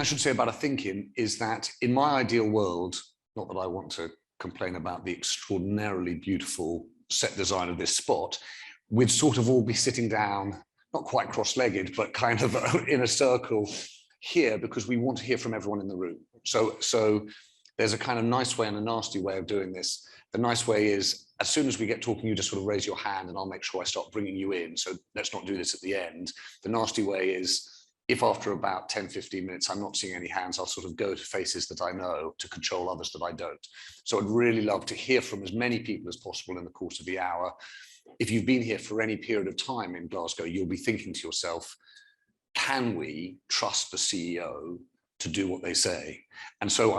I should say about a thinking is that in my ideal world, not that I want to complain about the extraordinarily beautiful set design of this spot, we'd sort of all be sitting down, not quite cross-legged, but kind of in a circle here, because we want to hear from everyone in the room. So there's a kind of nice way and a nasty way of doing this. The nice way is, as soon as we get talking, you just sort of raise your hand and I'll make sure I start bringing you in. So let's not do this at the end. The nasty way is, if after about 10, 15 minutes, I'm not seeing any hands, I'll sort of go to faces that I know to control others that I don't. So I'd really love to hear from as many people as possible in the course of the hour. If you've been here for any period of time in Glasgow, you'll be thinking to yourself, can we trust the CEO to do what they say? And so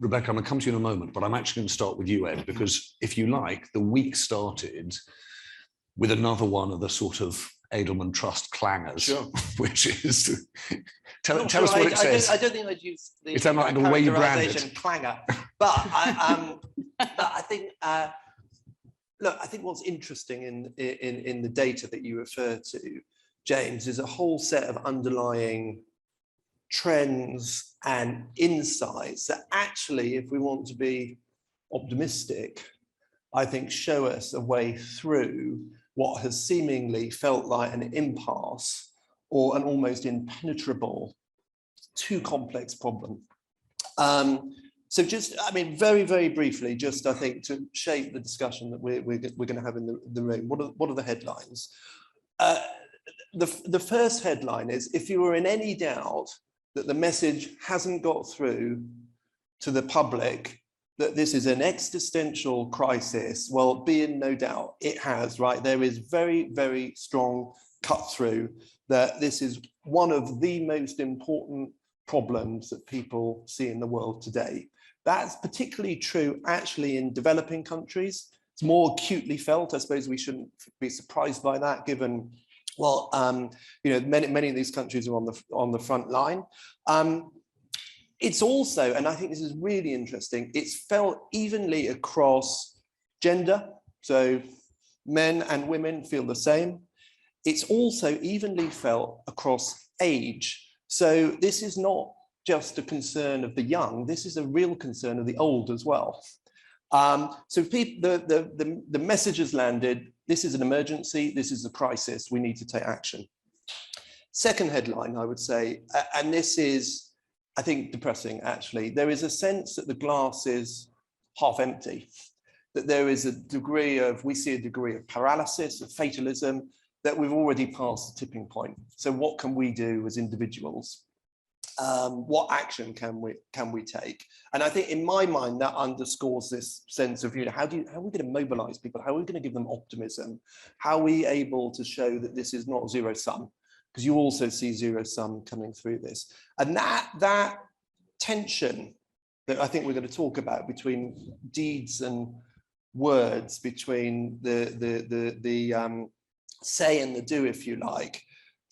Rebecca, I'm gonna come to you in a moment, but I'm actually gonna start with you, Ed, because if you like, the week started with another one of the sort of Edelman Trust clangers, sure. Which is, tell us what it says. I don't think I'd use the way you brand it. Clanger, but I think, look, I think what's interesting in the data that you refer to, James, is a whole set of underlying trends and insights that actually, if we want to be optimistic, I think show us a way through what has seemingly felt like an impasse or an almost impenetrable, too complex problem. So just, I mean, very, very briefly, just I think to shape the discussion that we're going to have in the room, what are the headlines? The first headline is, if you were in any doubt that the message hasn't got through to the public that this is an existential crisis, well, be in no doubt, it has, right? There is very, very strong cut through that this is one of the most important problems that people see in the world today. That's particularly true actually in developing countries. It's more acutely felt. I suppose we shouldn't be surprised by that, given, well, you know, many of these countries are on the front line. It's also, and I think this is really interesting, it's felt evenly across gender. So men and women feel the same. It's also evenly felt across age. So this is not just a concern of the young, this is a real concern of the old as well. So the message has landed, this is an emergency, this is a crisis, we need to take action. Second headline, I would say, and this is, I think, depressing, actually. There is a sense that the glass is half empty, that there is a degree of, we see a degree of paralysis, of fatalism, that we've already passed the tipping point. So what can we do as individuals? What action can we take? And I think in my mind, that underscores this sense of, you know, how are we going to mobilize people? How are we going to give them optimism? How are we able to show that this is not zero sum? Because you also see zero sum coming through this. And that tension that I think we're going to talk about between deeds and words, between the say and the do, if you like,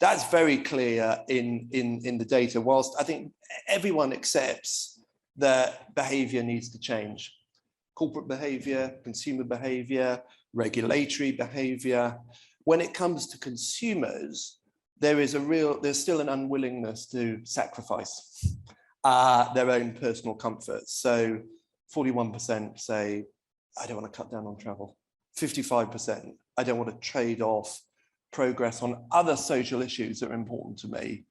that's very clear in the data. Whilst I think everyone accepts that behavior needs to change. Corporate behavior, consumer behavior, regulatory behavior. When it comes to consumers, there's still an unwillingness to sacrifice their own personal comforts. So 41% say, I don't want to cut down on travel. 55%, I don't want to trade off progress on other social issues that are important to me.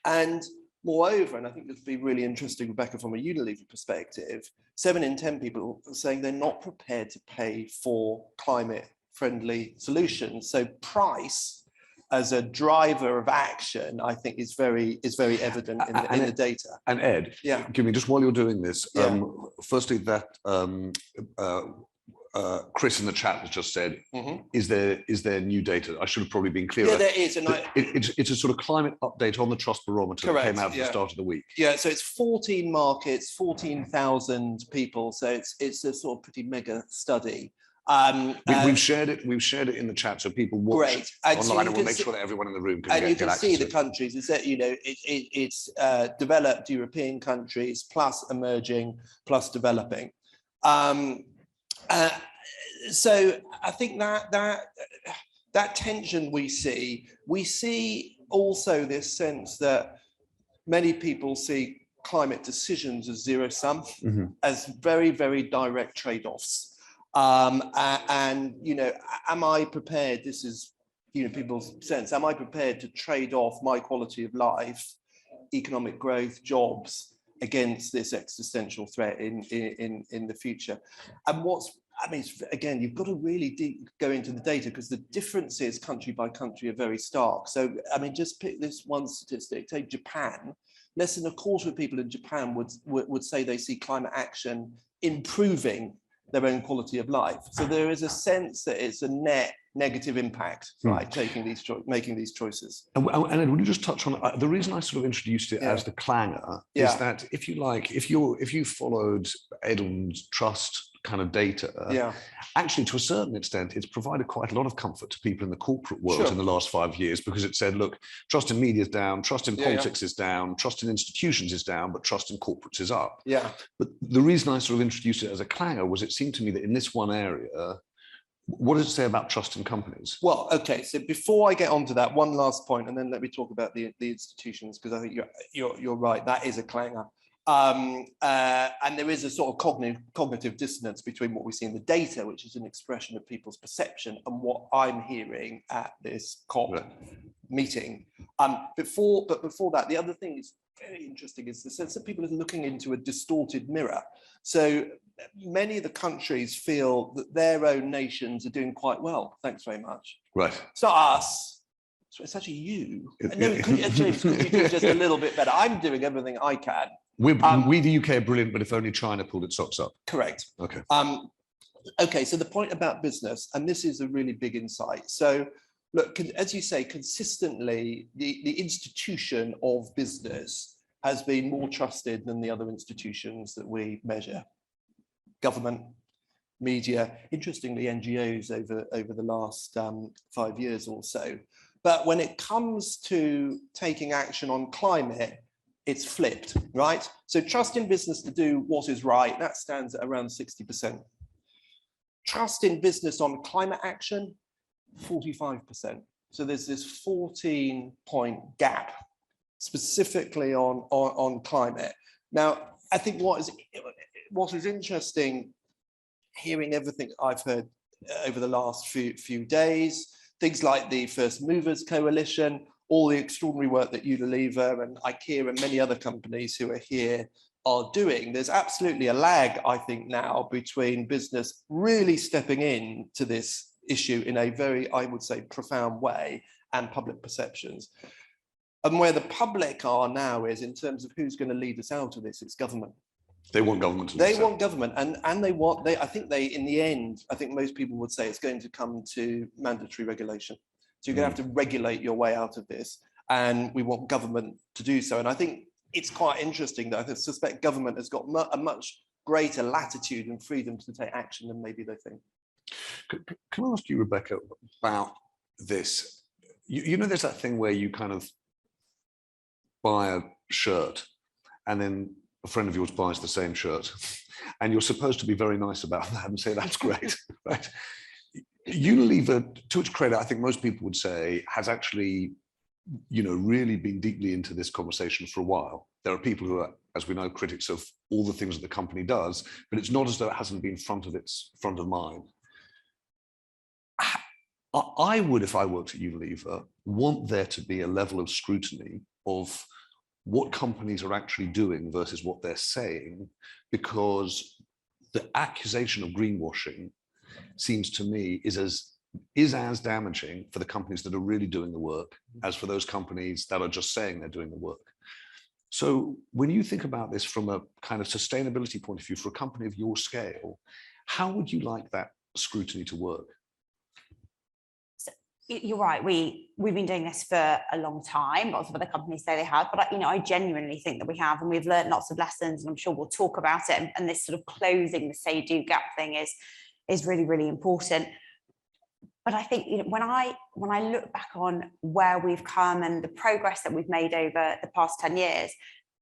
And moreover, and I think this would be really interesting, Rebecca, from a Unilever perspective, 7 in 10 people are saying they're not prepared to pay for climate-friendly solutions. So price as a driver of action, I think is very evident in the data. And Ed, yeah, give me, just while you're doing this, yeah. Firstly, that Chris in the chat has just said, is there new data? I should have probably been clearer. Yeah, there is. And it's a sort of climate update on the trust barometer. Correct, that came out at the start of the week. Yeah, so it's 14 markets, 14,000 people. So it's a sort of pretty mega study. We've shared it in the chat, so people watch online, so and we'll make sure that everyone in the room can get access to it. And you can see the countries. Is that, you know, it's developed European countries plus emerging plus developing. So I think that tension we see also this sense that many people see climate decisions as zero sum, Mm-hmm. as very, very direct trade-offs. And, you know, am I prepared? This is, you know, people's sense. Am I prepared to trade off my quality of life, economic growth, jobs, against this existential threat in the future? And I mean, again, you've got to really go into the data, because the differences country by country are very stark. So, I mean, just pick this one statistic. Take Japan. Less than a quarter of people in Japan would say they see climate action improving their own quality of life. So there is a sense that it's a net negative impact, right? Making these choices. And would you just touch on the reason I sort of introduced it as the clanger is that, if you like, if you followed Edelman's trust kind of data, actually to a certain extent it's provided quite a lot of comfort to people in the corporate world in the last 5 years, because it said, look, trust in media is down, trust in politics is down, trust in institutions is down, but trust in corporates is up. But the reason I sort of introduced it as a clanger was it seemed to me that in this one area, what does it say about trust in companies? Well, okay, so before I get on to that, one last point, and then let me talk about the institutions, because I think you're right, that is a clanger. And there is a sort of cognitive dissonance between what we see in the data, which is an expression of people's perception, and what I'm hearing at this COP meeting. But before that, the other thing is very interesting is the sense that people are looking into a distorted mirror. So many of the countries feel that their own nations are doing quite well. Thanks very much. Right. It's not us. It's actually you. No, James, could you do just a little bit better? I'm doing everything I can. We, the UK, are brilliant, but if only China pulled its socks up. Correct. Okay. Okay, so the point about business, and this is a really big insight. So look, as you say, consistently, the institution of business has been more trusted than the other institutions that we measure. Government, media, interestingly, NGOs over the last 5 years or so. But when it comes to taking action on climate, it's flipped, right? So trust in business to do what is right, that stands at around 60%. Trust in business on climate action, 45%. So there's this 14-point gap specifically on climate. Now, I think what is interesting, hearing everything I've heard over the last few days, things like the First Movers Coalition, all the extraordinary work that Unilever and IKEA and many other companies who are here are doing. There's absolutely a lag, I think, now between business really stepping in to this issue in a very, I would say, profound way, and public perceptions. And where the public are now is in terms of who's going to lead us out of this, it's government. They want government to They want government, and I think in the end, I think most people would say it's going to come to mandatory regulation. So you're going to have to regulate your way out of this, and we want government to do so. And I think it's quite interesting that I suspect government has got a much greater latitude and freedom to take action than maybe they think. Can I ask you, Rebecca, about this? You know, there's that thing where you kind of buy a shirt and then a friend of yours buys the same shirt and you're supposed to be very nice about that and say, that's great, right? Unilever, to its credit, I think most people would say, has actually, you know, really been deeply into this conversation for a while. There are people who are, as we know, critics of all the things that the company does, but it's not as though it hasn't been front of mind. I would, if I worked at Unilever, want there to be a level of scrutiny of what companies are actually doing versus what they're saying, because the accusation of greenwashing seems to me is as damaging for the companies that are really doing the work as for those companies that are just saying they're doing the work. So when you think about this from a kind of sustainability point of view for a company of your scale, how would you like that scrutiny to work? You're right. We've been doing this for a long time. Lots of other companies say they have, but I genuinely think that we have, and we've learned lots of lessons. And I'm sure we'll talk about it. And this sort of closing the say-do gap thing is really, really important. But I think, you know, when I look back on where we've come and the progress that we've made over the past 10 years,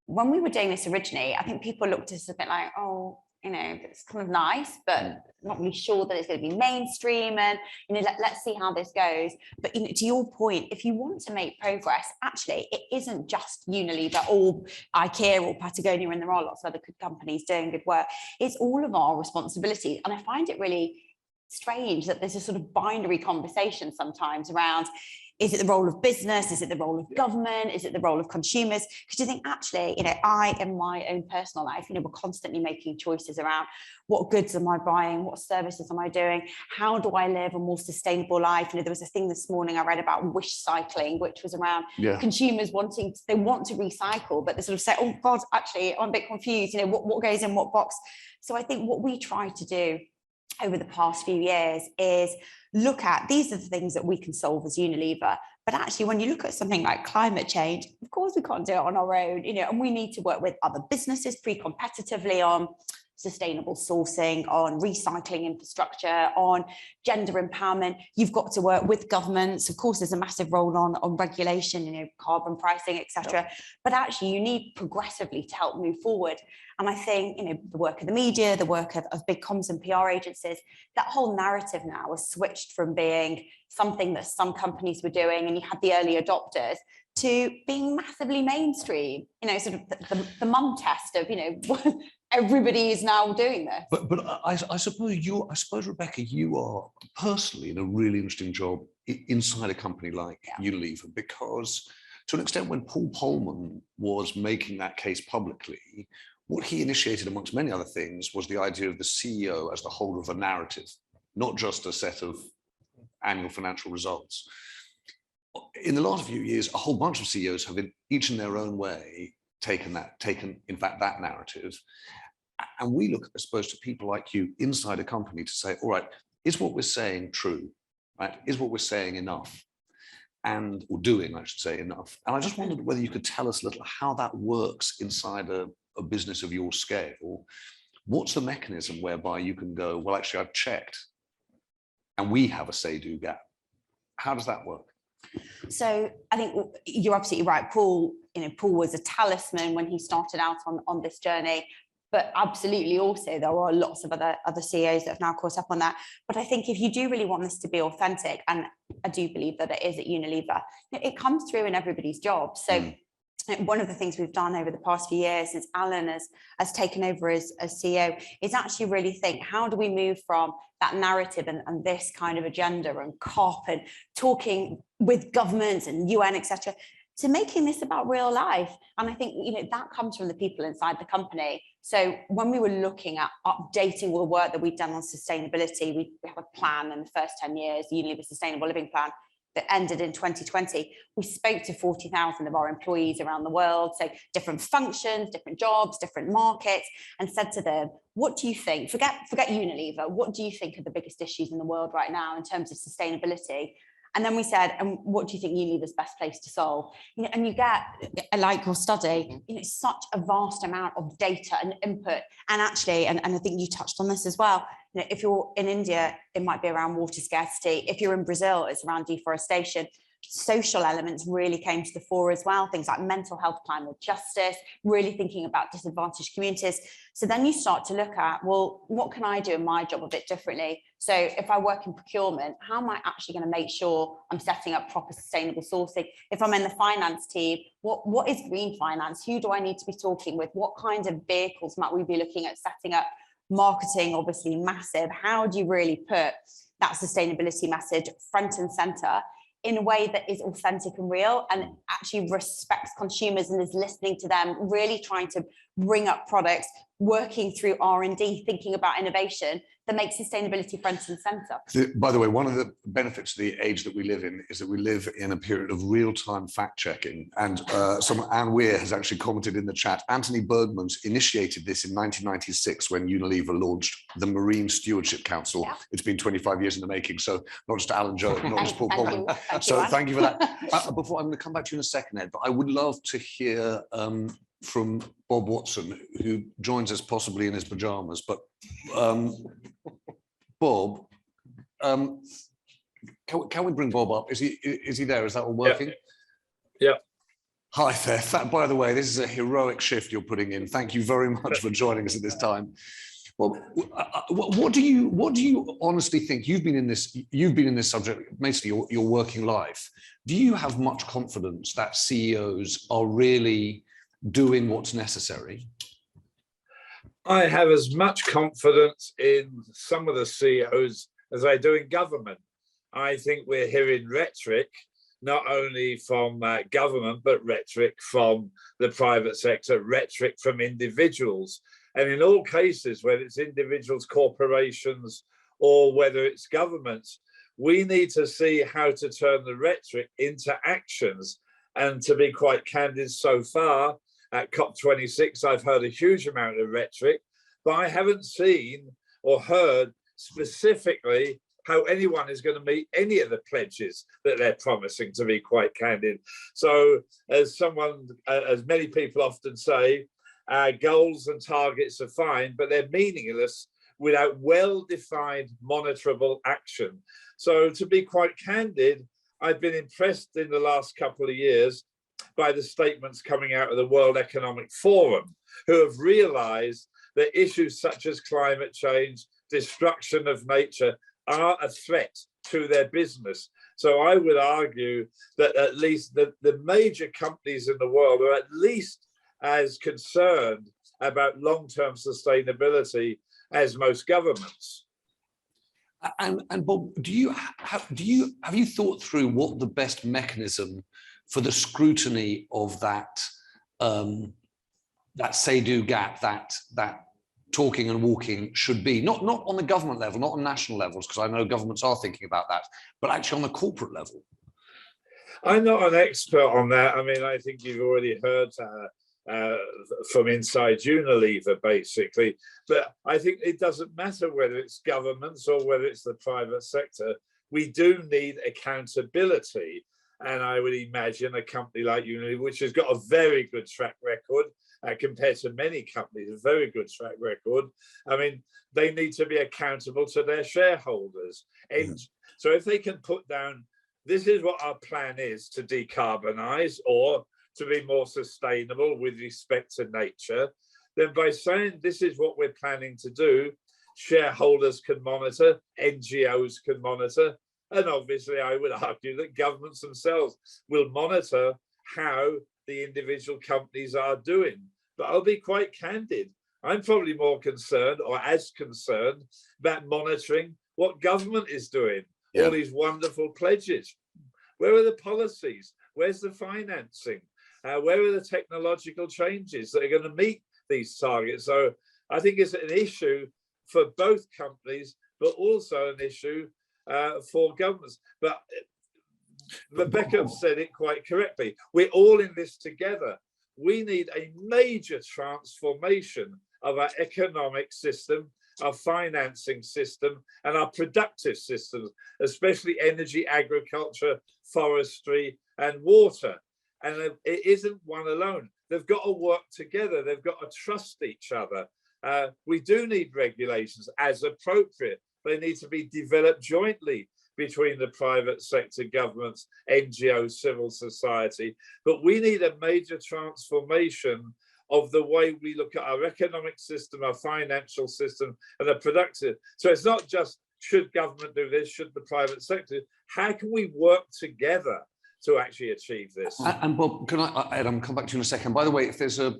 when we were doing this originally, I think people looked at us a bit like, oh, you know, it's kind of nice, but not really sure that it's going to be mainstream, and, you know, let's see how this goes. But, you know, to your point, if you want to make progress, actually, it isn't just Unilever or IKEA or Patagonia, and there are lots of other good companies doing good work. It's all of our responsibility. And I find it really strange that there's a sort of binary conversation sometimes around, is it the role of business? Is it the role of government? Is it the role of consumers? Because you think, actually, you know, I, in my own personal life, you know, we're constantly making choices around what goods am I buying? What services am I doing? How do I live a more sustainable life? You know, there was a thing this morning I read about wish cycling, which was around consumers wanting, they want to recycle, but they sort of say, oh God, actually, I'm a bit confused, you know, what goes in what box? So I think what we try to do over the past few years is look at, these are the things that we can solve as Unilever. But actually, when you look at something like climate change, of course, we can't do it on our own, you know, and we need to work with other businesses pre-competitively on sustainable sourcing, on recycling infrastructure, on gender empowerment. You've got to work with governments. Of course, there's a massive role on regulation, you know, carbon pricing, etc. But actually, you need progressively to help move forward. And I think, you know, the work of the media, the work of big comms and PR agencies, that whole narrative now has switched from being something that some companies were doing, and you had the early adopters, to being massively mainstream, you know, sort of the mum test of, you know, everybody is now doing this. But I suppose, Rebecca, you are personally in a really interesting job inside a company like Unilever, because to an extent, when Paul Polman was making that case publicly, what he initiated, amongst many other things, was the idea of the CEO as the holder of a narrative, not just a set of annual financial results. In the last few years, a whole bunch of CEOs have, each in their own way, taken, in fact, that narrative. And we look, I suppose, to people like you inside a company to say, all right, is what we're saying true? Right? Is what we're saying enough? And, or doing, I should say, enough? And I just wondered whether you could tell us a little how that works inside a business of your scale. What's the mechanism whereby you can go, well, actually, I've checked, and we have a say-do gap? How does that work? So I think you're absolutely right. Paul, you know, Paul was a talisman when he started out on this journey, but absolutely also there are lots of other CEOs that have now caught up on that. But I think if you do really want this to be authentic, and I do believe that it is at Unilever, it comes through in everybody's job. So one of the things we've done over the past few years since Alan has taken over as CEO is actually really think, how do we move from that narrative and this kind of agenda and COP and talking with governments and UN, etc., to making this about real life? And I think, you know, that comes from the people inside the company. So when we were looking at updating all the work that we've done on sustainability, we have a plan in the first 10 years, the Unilever Sustainable Living Plan, that ended in 2020. We spoke to 40,000 of our employees around the world, so different functions, different jobs, different markets, and said to them, what do you think? Forget Unilever, what do you think are the biggest issues in the world right now in terms of sustainability? And then we said, and what do you think Unilever's best place to solve? You know, and you get, like your study, you know, such a vast amount of data and input. And actually, and I think you touched on this as well, you know, if you're in India, it might be around water scarcity. If you're in Brazil, it's around deforestation. Social elements really came to the fore as well, things like mental health, climate justice, really thinking about disadvantaged communities. So then you start to look at, well, what can I do in my job a bit differently? So if I work in procurement, how am I actually going to make sure I'm setting up proper sustainable sourcing? If I'm in the finance team, what is green finance? Who do I need to be talking with? What kinds of vehicles might we be looking at setting up? Marketing, obviously massive. How do you really put that sustainability message front and center in a way that is authentic and real and actually respects consumers and is listening to them, really trying to bring up products, working through R&D, thinking about innovation that makes sustainability front and center. By the way, one of the benefits of the age that we live in is that we live in a period of real-time fact-checking. And Anne Weir has actually commented in the chat, Anthony Bergmans initiated this in 1996 when Unilever launched the Marine Stewardship Council. Yeah. It's been 25 years in the making. So not just Alan Joe, not just Paul Polman. Thank you for that. Before, I'm going to come back to you in a second, Ed, but I would love to hear from Bob Watson, who joins us possibly in his pajamas. But Bob, can we bring Bob up? Is he there? Is that all working? Yeah. Hi there. By the way, this is a heroic shift you're putting in. Thank you very much for joining us at this time. Well, what do you honestly think? You've been in this subject basically your working life. Do you have much confidence that CEOs are really doing what's necessary? I have as much confidence in some of the CEOs as I do in government. I think we're hearing rhetoric, not only from government, but rhetoric from the private sector, rhetoric from individuals. And in all cases, whether it's individuals, corporations, or whether it's governments, we need to see how to turn the rhetoric into actions. And to be quite candid, so far at COP26, I've heard a huge amount of rhetoric, but I haven't seen or heard specifically how anyone is going to meet any of the pledges that they're promising, to be quite candid. So as many people often say, goals and targets are fine, but they're meaningless without well-defined monitorable action. So to be quite candid, I've been impressed in the last couple of years by the statements coming out of the World Economic Forum, who have realized that issues such as climate change, destruction of nature, are a threat to their business. So I would argue that at least the major companies in the world are at least as concerned about long-term sustainability as most governments. And Bob, have you thought through what the best mechanism for the scrutiny of that say-do gap, that talking and walking should be, not on the government level, not on national levels, because I know governments are thinking about that, but actually on the corporate level? I'm not an expert on that. I mean, I think you've already heard from inside Unilever, basically. But I think it doesn't matter whether it's governments or whether it's the private sector. We do need accountability. And I would imagine a company like Unilever, which has got a very good track record, compared to many companies, a very good track record. I mean, they need to be accountable to their shareholders. And so if they can put down, this is what our plan is to decarbonize or to be more sustainable with respect to nature, then by saying this is what we're planning to do, shareholders can monitor, NGOs can monitor, and obviously I would argue that governments themselves will monitor how the individual companies are doing. But I'll be quite candid. I'm probably more concerned, or as concerned, about monitoring what government is doing. Yeah. All these wonderful pledges. Where are the policies? Where's the financing? Where are the technological changes that are going to meet these targets? So I think it's an issue for both companies, but also an issue for governments. But Rebecca said it quite correctly. We're all in this together. We need a major transformation of our economic system, our financing system, and our productive systems, especially energy, agriculture, forestry, and water. And it isn't one alone. They've got to work together. They've got to trust each other. We do need regulations as appropriate. They need to be developed jointly between the private sector, governments, NGOs, civil society. But we need a major transformation of the way we look at our economic system, our financial system, and the productive. So it's not just should government do this, should the private sector, how can we work together to actually achieve this? And Bob, can Adam, come back to you in a second. By the way, if there's a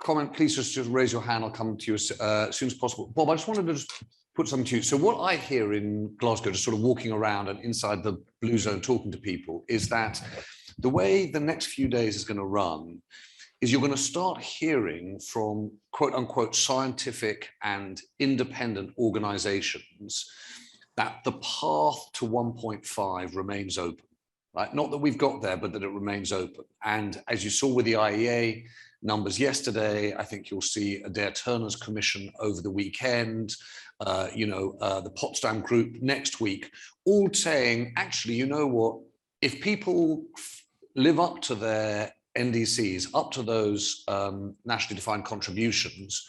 comment, please just raise your hand. I'll come to you as soon as possible. Bob, I just wanted to just put something to you. So what I hear in Glasgow, just sort of walking around and inside the blue zone talking to people, is that the way the next few days is going to run is you're going to start hearing from quote unquote scientific and independent organizations that the path to 1.5 remains open. Right? Not that we've got there, but that it remains open. And as you saw with the IEA numbers yesterday, I think you'll see Adair Turner's commission over the weekend, the Potsdam group next week, all saying, actually, you know what, if people live up to their NDCs, up to those nationally defined contributions,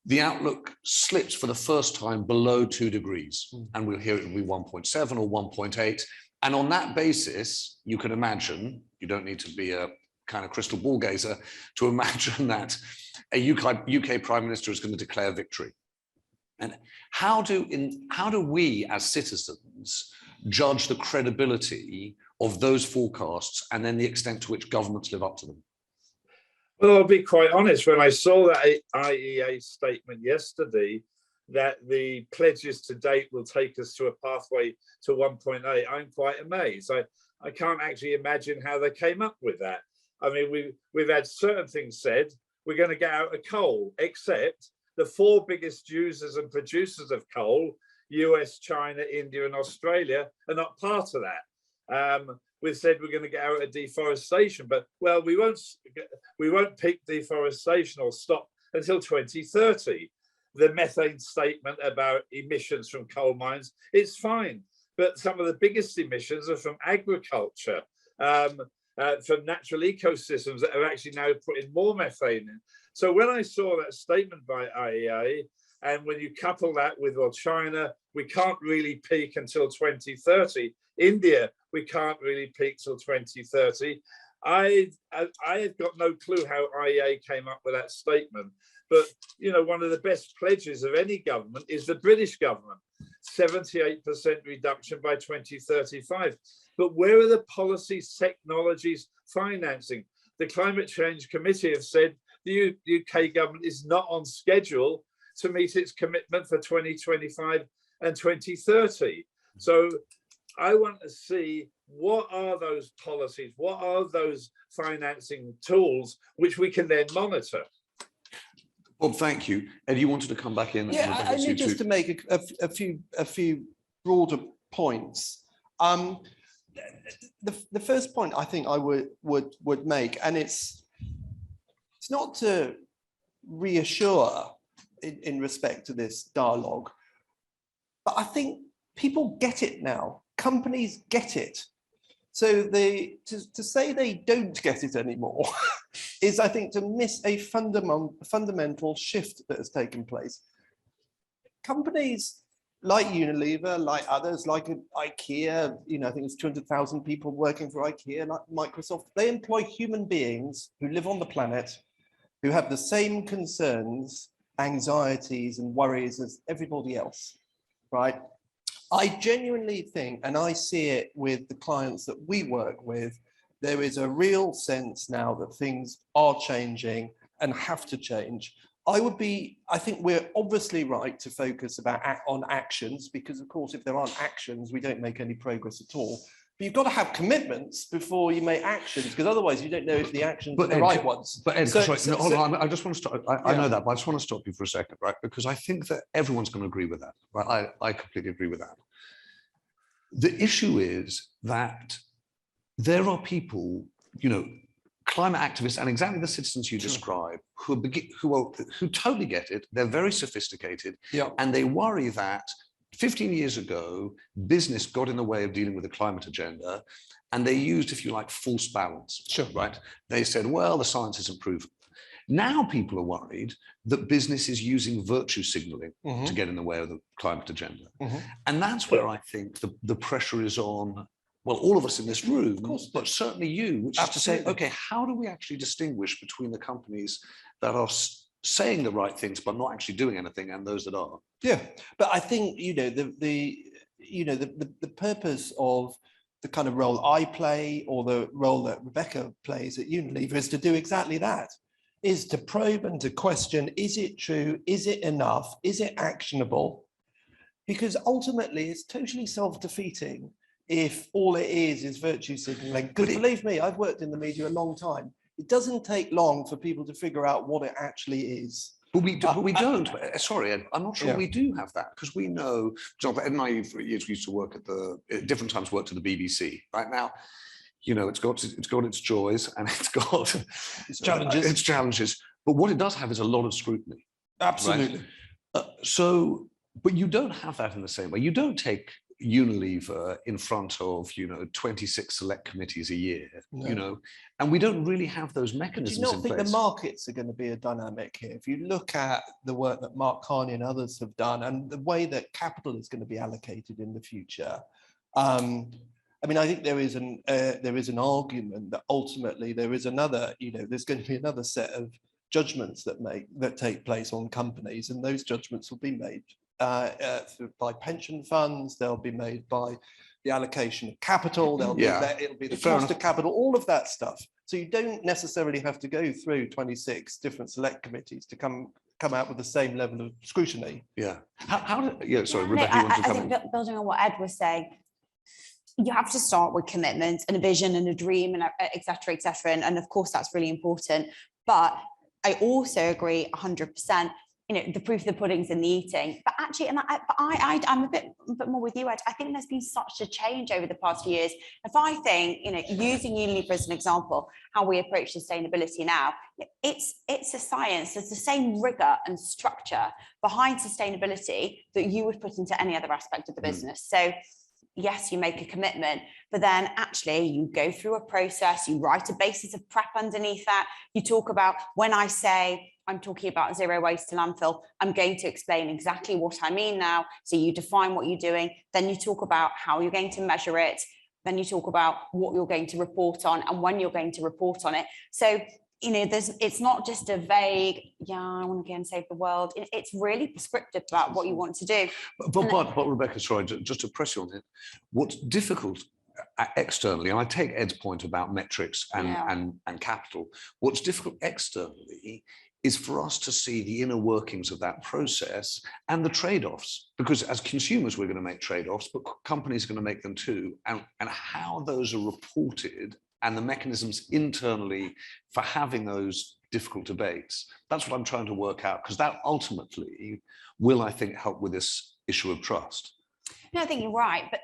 the outlook slips for the first time below 2 degrees. And we'll hear it will be 1.7 or 1.8. And on that basis, you can imagine, you don't need to be a kind of crystal ball gazer to imagine that a UK Prime Minister is going to declare victory. And how do we as citizens judge the credibility of those forecasts and then the extent to which governments live up to them? Well, I'll be quite honest, when I saw that IEA statement yesterday, that the pledges to date will take us to a pathway to 1.8, I'm quite amazed. I can't actually imagine how they came up with that. I mean, we've had certain things said, we're going to get out of coal, except the 4 biggest users and producers of coal, US, China, India, and Australia, are not part of that. We've said we're going to get out of deforestation, but well, we won't peak deforestation or stop until 2030. The methane statement about emissions from coal mines, it's fine, but some of the biggest emissions are from agriculture, from natural ecosystems that are actually now putting more methane in. So when I saw that statement by IEA, and when you couple that with, well, China, we can't really peak until 2030. India, we can't really peak till 2030. I had got no clue how IEA came up with that statement. But, you know, one of the best pledges of any government is the British government, 78% reduction by 2035. But where are the policies, technologies, financing? The Climate Change Committee have said the UK government is not on schedule to meet its commitment for 2025 and 2030. So I want to see, what are those policies? What are those financing tools which we can then monitor? Bob, thank you. Ed, you wanted to come back in? Yeah, I need just to make a few broader points. The first point I think I would make, and it's not to reassure in respect to this dialogue, but I think people get it now. Companies get it. So to say they don't get it anymore is, I think, to miss a fundamental shift that has taken place. Companies like Unilever, like others, like IKEA, you know, I think it's 200,000 people working for IKEA, like Microsoft, they employ human beings who live on the planet, who have the same concerns, anxieties, and worries as everybody else, right? I genuinely think, and I see it with the clients that we work with, there is a real sense now that things are changing and have to change. I think we're obviously right to focus on actions, because of course, if there aren't actions, we don't make any progress at all. But you've got to have commitments before you make actions, because otherwise you don't know if the actions are the right ones. But Ed, hold on, I just want to stop. I know that, but I just want to stop you for a second, right? Because I think that everyone's going to agree with that, right? I completely agree with that. The issue is that there are people, you know, climate activists and exactly the citizens you describe, who totally get it. They're very sophisticated, and they worry that 15 years ago, business got in the way of dealing with the climate agenda, and they used, if you like, false balance. Sure. Right? They said, well, the science isn't proven. Now people are worried that business is using virtue signaling to get in the way of the climate agenda. And that's where I think the pressure is on, well, all of us in this room, but certainly you, which is to say, okay, how do we actually distinguish between the companies that are saying the right things but not actually doing anything, and those that are? Yeah, but I think, you know, the purpose of the kind of role I play, or the role that Rebecca plays at Unilever, is to do exactly that, is to probe and to question, is it true? Is it enough? Is it actionable? Because ultimately it's totally self-defeating if all it is virtue signaling. Because believe me, I've worked in the media a long time. It doesn't take long for people to figure out what it actually is. But we don't. Sorry, Ed, I'm not sure we do have that, because we know, John, Ed and I used to work at different times, worked at the BBC. Right now, you know, it's got its joys and it's got its challenges. But what it does have is a lot of scrutiny. Absolutely. Right? But you don't have that in the same way. You don't take Unilever in front of, you know, 26 select committees a year, you know, and we don't really have those mechanisms in place. Do you not think the markets are going to be a dynamic here? If you look at the work that Mark Carney and others have done, and the way that capital is going to be allocated in the future, I mean, I think there is an argument that ultimately there is another, you know, there's going to be another set of judgments that take place on companies, and those judgments will be made by pension funds, they'll be made by the allocation of capital, it'll be the cost of capital, all of that stuff. So you don't necessarily have to go through 26 different select committees to come out with the same level of scrutiny. Yeah. Sorry, Rebecca, you want to I come think in? building on what Ed was saying, you have to start with commitment and a vision and a dream and et cetera, and of course that's really important. But I also agree 100%. The proof of the pudding's in the eating. But actually, I'm a bit more with you, Ed. I think there's been such a change over the past few years. If I think, using Unilever as an example, how we approach sustainability now, it's a science. There's the same rigor and structure behind sustainability that you would put into any other aspect of the business. So yes, you make a commitment, but then actually you go through a process, you write a basis of prep underneath that. You talk about, when I say I'm talking about zero waste to landfill, I'm going to explain exactly what I mean now. So you define what you're doing, then you talk about how you're going to measure it, then you talk about what you're going to report on and when you're going to report on it. So it's not just a vague, I want to go and save the world. It's really prescriptive about what you want to do. But Rebecca, sorry, just to press you on it, what's difficult externally, and I take Ed's point about metrics and capital, what's difficult externally is for us to see the inner workings of that process and the trade-offs, because as consumers, we're going to make trade-offs, but companies are going to make them too, and how those are reported and the mechanisms internally for having those difficult debates. That's what I'm trying to work out, because that ultimately will, I think, help with this issue of trust. No, I think you're right, but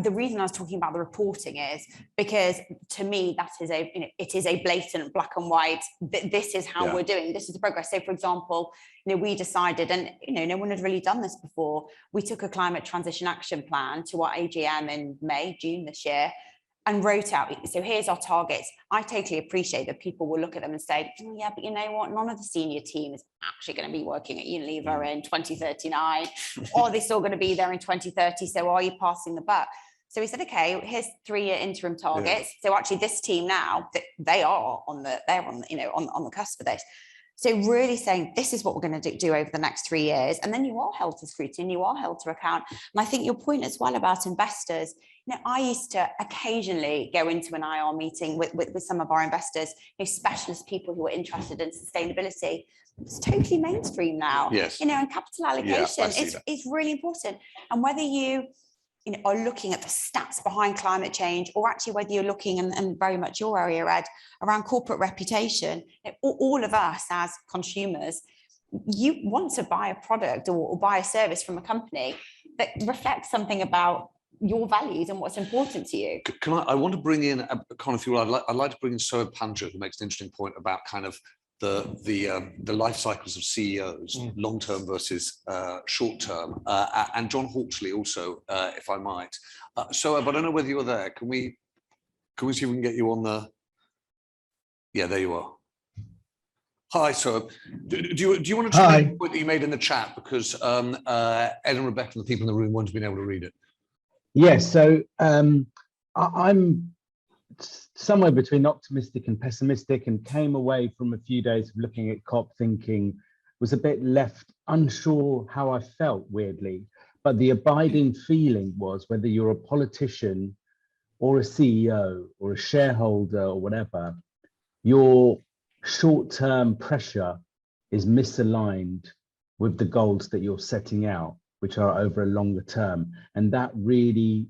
the reason I was talking about the reporting is because, to me, that is it is a blatant black and white. This is how we're doing. This is the progress. So, for example, we decided, and no one had really done this before. We took a climate transition action plan to our AGM in June this year, and wrote out, so here's our targets. I totally appreciate that people will look at them and say, oh, yeah, but you know what? None of the senior team is actually going to be working at Unilever in 2039, or they're still going to be there in 2030. So are you passing the buck? So we said, okay, here's 3-year interim targets. Yeah. So actually this team now, they're on the cusp of this. So really saying, this is what we're going to do over the next 3 years. And then you are held to scrutiny, you are held to account. And I think your point as well about investors, I used to occasionally go into an IR meeting with some of our investors, specialist people who are interested in sustainability. It's totally mainstream now. Yes. And capital allocation is really important. And whether you are looking at the stats behind climate change, or actually whether you're looking, and very much your area, Ed, around corporate reputation, all of us as consumers, you want to buy a product or buy a service from a company that reflects something about your values and what's important to you. I want to bring in a kind of, I'd like to bring in Soeb Panja, who makes an interesting point about kind of the life cycles of CEOs, long-term versus short-term, and John Hawksley also, if I might. Soeb, I don't know whether you're there. Can we see if we can get you on the? Yeah, there you are. Hi, Soeb. Do you want to try the point that you made in the chat, because Ed and Rebecca and the people in the room won't have been able to read it? Yes, so I'm somewhere between optimistic and pessimistic, and came away from a few days of looking at COP thinking, was a bit left unsure how I felt, weirdly. But the abiding feeling was, whether you're a politician or a CEO or a shareholder or whatever, your short-term pressure is misaligned with the goals that you're setting out, which are over a longer term. And that really,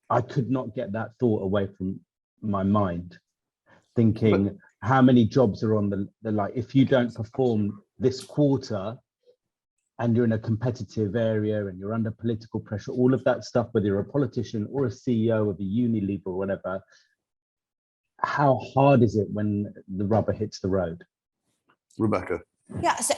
I could not get that thought away from my mind, thinking how many jobs are on the like, if you don't perform this quarter and you're in a competitive area and you're under political pressure, all of that stuff, whether you're a politician or a CEO of a Unilever or whatever, how hard is it when the rubber hits the road? Rebecca. Yeah, so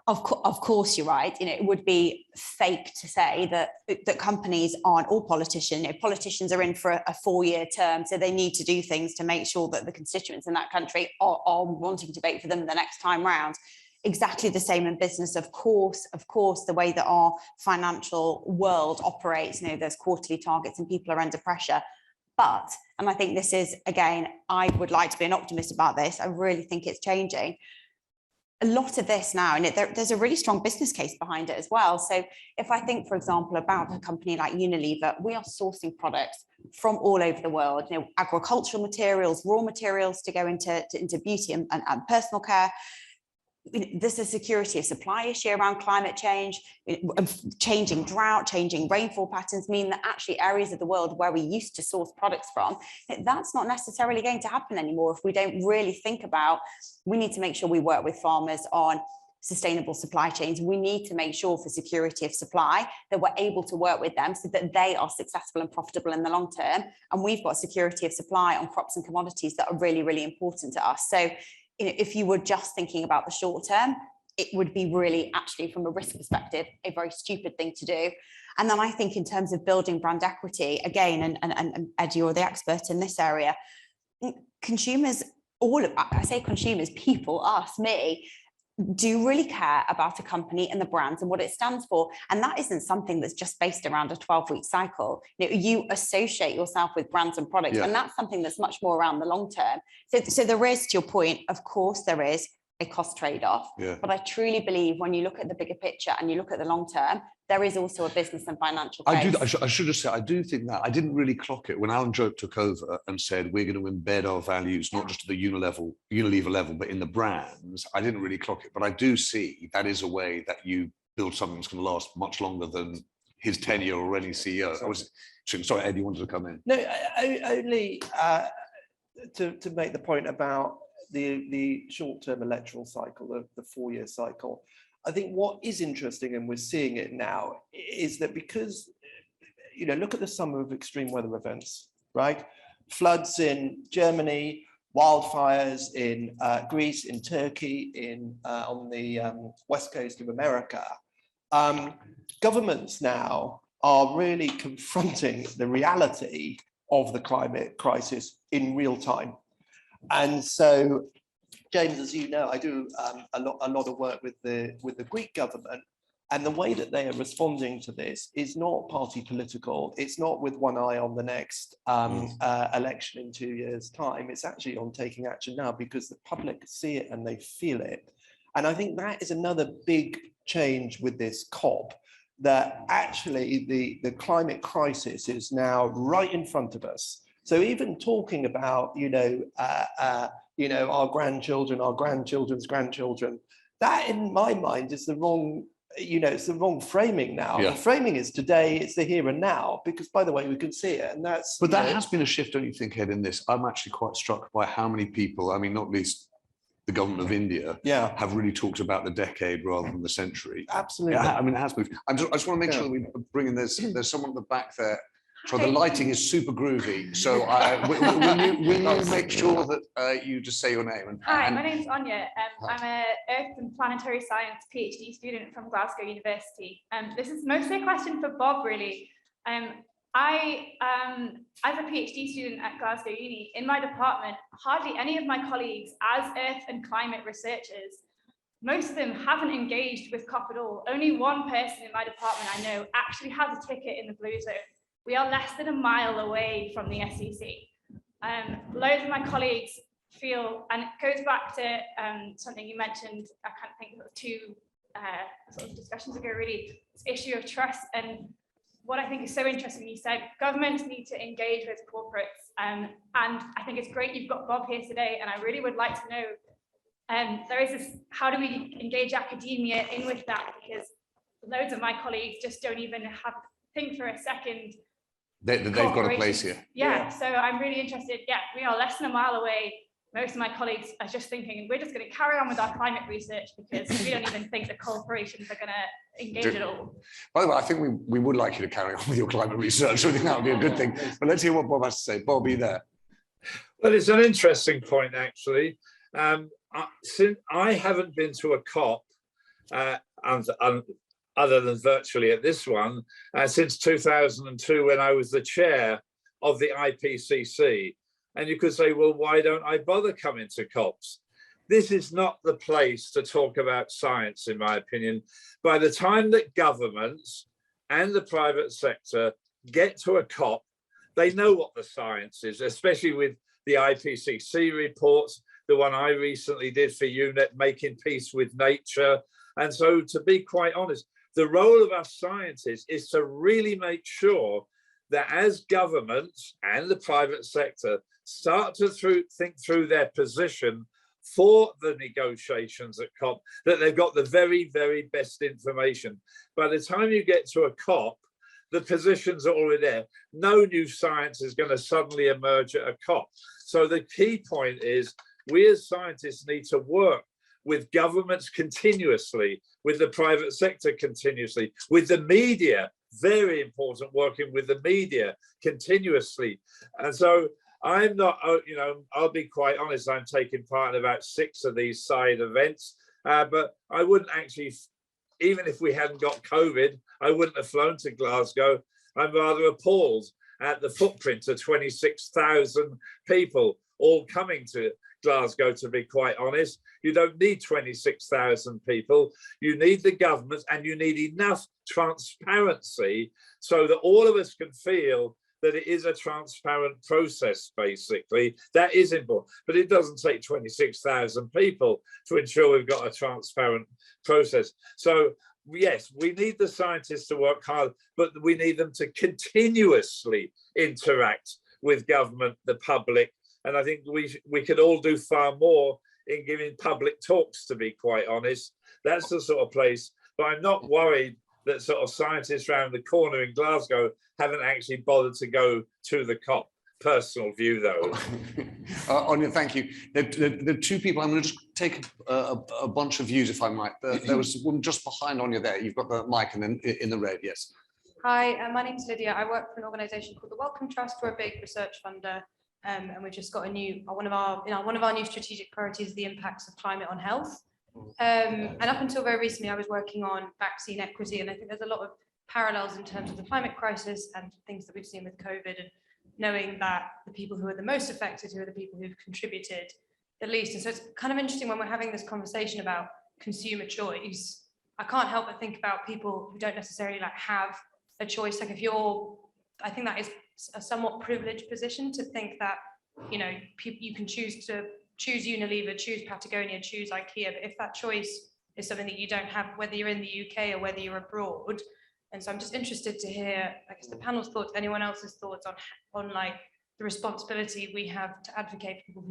of course you're right. It would be fake to say that companies aren't, or politicians. Politicians are in for a 4-year term, so they need to do things to make sure that the constituents in that country are wanting to vote for them the next time round. Exactly the same in business, of course, the way that our financial world operates. There's quarterly targets and people are under pressure. But, and I think this is, again, I would like to be an optimist about this. I really think it's changing. a lot of this now, and there's a really strong business case behind it as well. So if I think, for example, about a company like Unilever, we are sourcing products from all over the world, you know, agricultural materials, raw materials to go into beauty and personal care. There's a security of supply issue around climate change, changing drought, changing rainfall patterns mean that actually areas of the world where we used to source products from, that's not necessarily going to happen anymore if we don't really think about, we need to make sure we work with farmers on sustainable supply chains. We need to make sure for security of supply that we're able to work with them so that they are successful and profitable in the long term. And we've got security of supply on crops and commodities that are really, really important to us. So if you were just thinking about the short term, it would be really, actually, from a risk perspective, a very stupid thing to do. And then I think in terms of building brand equity, again, and Ed, you're the expert in this area, consumers, I say consumers, people, us, me, do really care about a company and the brands and what it stands for. And that isn't something that's just based around a 12-week cycle. You associate yourself with brands and products, and that's something that's much more around the long term. So there is, to your point, of course, there is a cost trade-off. But I truly believe when you look at the bigger picture and you look at the long term, there is also a business and financial case. I should have said, I do think that. I didn't really clock it when Alan Jope took over and said, we're going to embed our values, not just at the Unilever level, but in the brands. I didn't really clock it, but I do see that is a way that you build something that's going to last much longer than his tenure or any CEO. Sorry, Ed, you wanted to come in? No, only to make the point about the short-term electoral cycle, the 4-year cycle. I think what is interesting, and we're seeing it now, is that because, look at the summer of extreme weather events, right? Floods in Germany, wildfires in Greece, in Turkey, on the west coast of America. Governments now are really confronting the reality of the climate crisis in real time. And so, James, as you know, I do a lot of work with the Greek government, and the way that they are responding to this is not party political. It's not with one eye on the next election in 2 years' time. It's actually on taking action now because the public see it and they feel it. And I think that is another big change with this COP, that actually the climate crisis is now right in front of us. So even talking about, our grandchildren, our grandchildren's grandchildren, that in my mind is the wrong, it's the wrong framing now. The framing is today, it's the here and now, because by the way, we can see it. And that's. But that has been a shift, don't you think, Ed, in this? I'm actually quite struck by how many people, I mean, not least the government of India, have really talked about the decade rather than the century. Absolutely. I mean, it has moved. I just want to make sure that we bring in, there's someone at the back there. So the lighting is super groovy. So will you make sure that you just say your name? Hi, my name's Anya. I'm an Earth and Planetary Science PhD student from Glasgow University. This is mostly a question for Bob, really. I, as a PhD student at Glasgow Uni, in my department, hardly any of my colleagues as Earth and climate researchers, most of them haven't engaged with COP at all. Only one person in my department I know actually has a ticket in the blue zone. We are less than a mile away from the SEC. Loads of my colleagues feel, and it goes back to something you mentioned, I can't think of 2 sort of discussions ago, really, this issue of trust. And what I think is so interesting, you said governments need to engage with corporates. And I think it's great you've got Bob here today, and I really would like to know, there is this, how do we engage academia in with that? Because loads of my colleagues just don't even think for a second they've got a place here. Yeah, so I'm really interested. Yeah, we are less than a mile away. Most of my colleagues are just thinking, we're just going to carry on with our climate research because we don't even think the corporations are going to engage at all. By the way, I think we would like you to carry on with your climate research. I think that would be a good thing. But let's hear what Bob has to say. Bob, are you there? Well, it's an interesting point, actually. Since I haven't been to a COP, other than virtually at this one, since 2002, when I was the chair of the IPCC. And you could say, well, why don't I bother coming to COPs? This is not the place to talk about science, in my opinion. By the time that governments and the private sector get to a COP, they know what the science is, especially with the IPCC reports, the one I recently did for UNEP, Making Peace with Nature. And so, to be quite honest, the role of us scientists is to really make sure that as governments and the private sector start to think through their position for the negotiations at COP, that they've got the very, very best information. By the time you get to a COP, the positions are already there. No new science is going to suddenly emerge at a COP. So the key point is we as scientists need to work with governments continuously, with the private sector continuously, with the media, very important, working with the media continuously. And so I'm not, you know, I'll be quite honest, I'm taking part in about 6 of these side events, but I wouldn't actually, even if we hadn't got COVID, I wouldn't have flown to Glasgow. I'm rather appalled at the footprint of 26,000 people all coming to Glasgow, to be quite honest. You don't need 26,000 people. You need the government, and you need enough transparency so that all of us can feel that it is a transparent process, basically. That is important, but it doesn't take 26,000 people to ensure we've got a transparent process. So yes, we need the scientists to work hard, but we need them to continuously interact with government, the public. And I think we could all do far more in giving public talks, to be quite honest. That's the sort of place, but I'm not worried that sort of scientists around the corner in Glasgow haven't actually bothered to go to the COP. Personal view, though. Anya, thank you. The 2 people, I'm going to just take a bunch of views, if I might. There was one just behind Anya there. You've got the mic, and then in the red, yes. Hi, my name's Lydia. I work for an organisation called the Wellcome Trust. We're a big research funder, and we've just got a new one of our new strategic priorities is the impacts of climate on health. And up until very recently, I was working on vaccine equity, and I think there's a lot of parallels in terms of the climate crisis and things that we've seen with COVID, and knowing that the people who are the most affected, who are the people who've contributed the least. And so it's kind of interesting when we're having this conversation about consumer choice. I can't help but think about people who don't necessarily have a choice. Like I think that is a somewhat privileged position to think that, you know, you can choose Unilever, choose Patagonia, choose IKEA, but if that choice is something that you don't have, whether you're in the UK or whether you're abroad. And so I'm just interested to hear, I guess, the panel's thoughts, anyone else's thoughts on the responsibility we have to advocate for people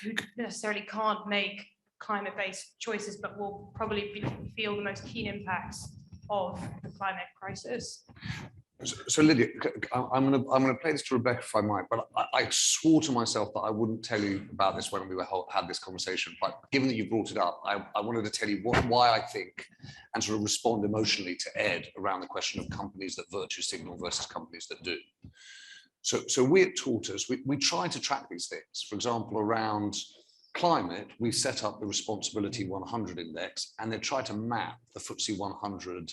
who necessarily can't make climate-based choices, but will probably feel the most keen impacts of the climate crisis. So Lydia, I'm going to play this to Rebecca, if I might, but I swore to myself that I wouldn't tell you about this when we had this conversation. But given that you brought it up, I wanted to tell you why I think, and sort of respond emotionally to Ed around the question of companies that virtue signal versus companies that do. So we at Tortoise, we try to track these things. For example, around climate, we set up the Responsibility 100 Index, and they try to map the FTSE 100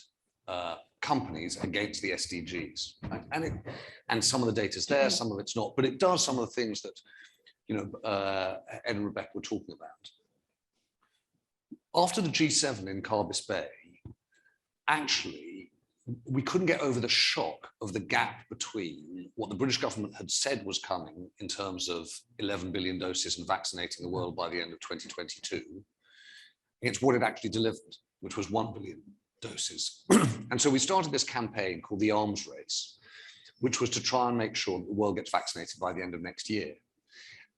companies against the SDGs, right? And some of the data's there, some of it's not, but it does some of the things that, you know, Ed and Rebecca were talking about. After the G7 in Carbis Bay, actually, we couldn't get over the shock of the gap between what the British government had said was coming in terms of 11 billion doses and vaccinating the world by the end of 2022, against what it actually delivered, which was 1 billion doses. And so we started this campaign called the Arms Race, which was to try and make sure that the world gets vaccinated by the end of next year.